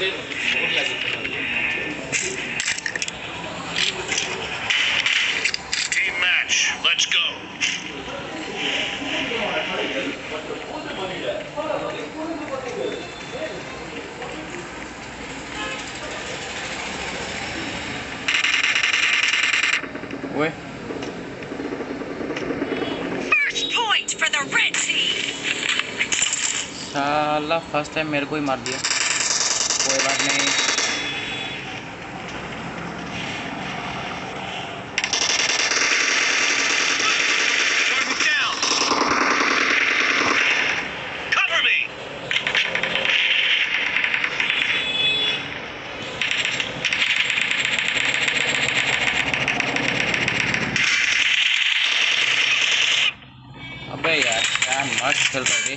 Team match. Let's go. ओए First point for the red team. साला first time मेरे को ही मार दिया। कोई बात नहीं। Target down. Cover me. अबे यार क्या मस्त खेल रहे थे।